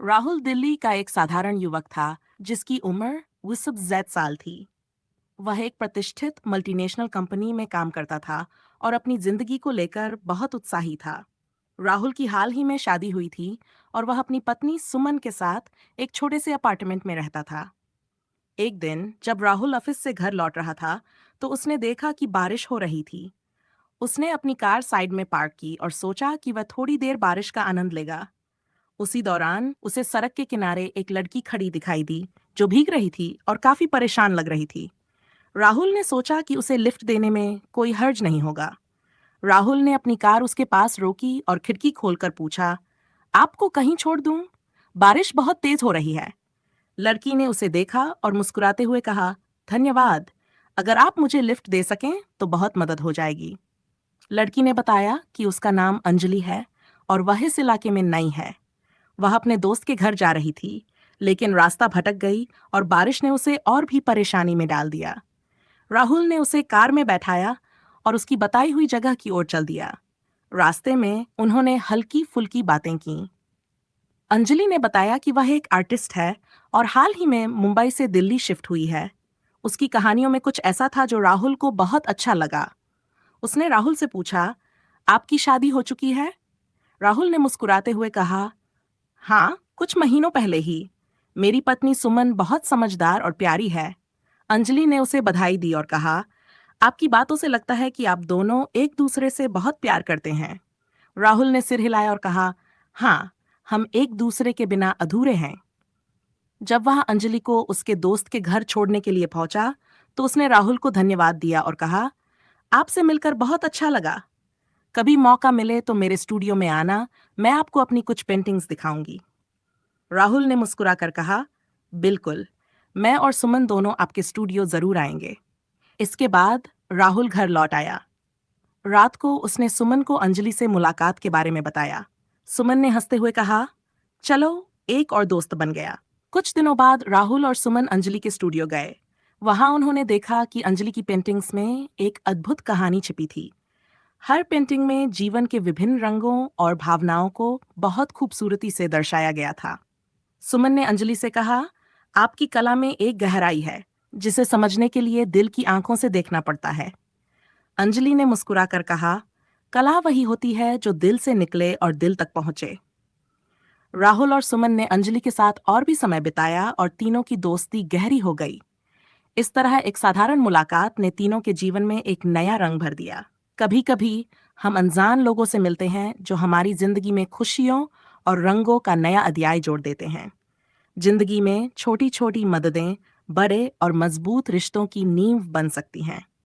राहुल दिल्ली का एक साधारण युवक था जिसकी उम्र 20 साल थी। वह एक प्रतिष्ठित मल्टीनेशनल कंपनी में काम करता था और अपनी जिंदगी को लेकर बहुत उत्साही था। राहुल की हाल ही में शादी हुई थी और वह अपनी पत्नी सुमन के साथ एक छोटे से अपार्टमेंट में रहता था। एक दिन जब राहुल ऑफिस से घर लौट रहा था तो उसने देखा कि बारिश हो रही थी। उसने अपनी कार साइड में पार्क की और सोचा कि वह थोड़ी देर बारिश का आनंद लेगा। उसी दौरान उसे सड़क के किनारे एक लड़की खड़ी दिखाई दी जो भीग रही थी और काफी परेशान लग रही थी। राहुल ने सोचा कि उसे लिफ्ट देने में कोई हर्ज नहीं होगा। राहुल ने अपनी कार उसके पास रोकी और खिड़की खोलकर पूछा, आपको कहीं छोड़ दूं? बारिश बहुत तेज हो रही है। लड़की ने उसे देखा और मुस्कुराते हुए कहा, धन्यवाद। अगर आप मुझे लिफ्ट दे सकें तो बहुत मदद हो जाएगी। लड़की ने बताया कि उसका नाम अंजलि है और वह इस इलाके में नई है। वह अपने दोस्त के घर जा रही थी, लेकिन रास्ता भटक गई और बारिश ने उसे और भी परेशानी में डाल दिया। राहुल ने उसे कार में बैठाया और उसकी बताई हुई जगह की ओर चल दिया। रास्ते में उन्होंने हल्की फुल्की बातें की। अंजलि ने बताया कि वह एक आर्टिस्ट है और हाल ही में मुंबई से दिल्ली शिफ्ट हुई है। उसकी कहानियों में कुछ ऐसा था जो राहुल को बहुत अच्छा लगा। उसने राहुल से पूछा, आपकी शादी हो चुकी है? राहुल ने मुस्कुराते हुए कहा, हाँ, कुछ महीनों पहले ही। मेरी पत्नी सुमन बहुत समझदार और प्यारी है। अंजलि ने उसे बधाई दी और कहा, आपकी बातों से लगता है कि आप दोनों एक दूसरे से बहुत प्यार करते हैं। राहुल ने सिर हिलाया और कहा, हाँ, हम एक दूसरे के बिना अधूरे हैं। जब वह अंजलि को उसके दोस्त के घर छोड़ने के लिए पहुंचा, तो उसने राहुल को धन्यवाद दिया और कहा, आपसे मिलकर बहुत अच्छा लगा। कभी मौका मिले तो मेरे स्टूडियो में आना, मैं आपको अपनी कुछ पेंटिंग्स दिखाऊंगी। राहुल ने मुस्कुराकर कहा, बिल्कुल, मैं और सुमन दोनों आपके स्टूडियो जरूर आएंगे। इसके बाद राहुल घर लौट आया। रात को उसने सुमन को अंजलि से मुलाकात के बारे में बताया। सुमन ने हंसते हुए कहा, चलो, एक और दोस्त बन गया। कुछ दिनों बाद राहुल और सुमन अंजलि के स्टूडियो गए। वहां उन्होंने देखा कि अंजलि की पेंटिंग्स में एक अद्भुत कहानी छिपी थी। हर पेंटिंग में जीवन के विभिन्न रंगों और भावनाओं को बहुत खूबसूरती से दर्शाया गया था। सुमन ने अंजलि से कहा, आपकी कला में एक गहराई है जिसे समझने के लिए दिल की आंखों से देखना पड़ता है। अंजलि ने मुस्कुराकर कहा, कला वही होती है जो दिल से निकले और दिल तक पहुंचे। राहुल और सुमन ने अंजलि के साथ और भी समय बिताया और तीनों की दोस्ती गहरी हो गई। इस तरह एक साधारण मुलाकात ने तीनों के जीवन में एक नया रंग भर दिया। कभी कभी हम अनजान लोगों से मिलते हैं जो हमारी जिंदगी में खुशियों और रंगों का नया अध्याय जोड़ देते हैं। जिंदगी में छोटी छोटी मददें बड़े और मजबूत रिश्तों की नींव बन सकती हैं।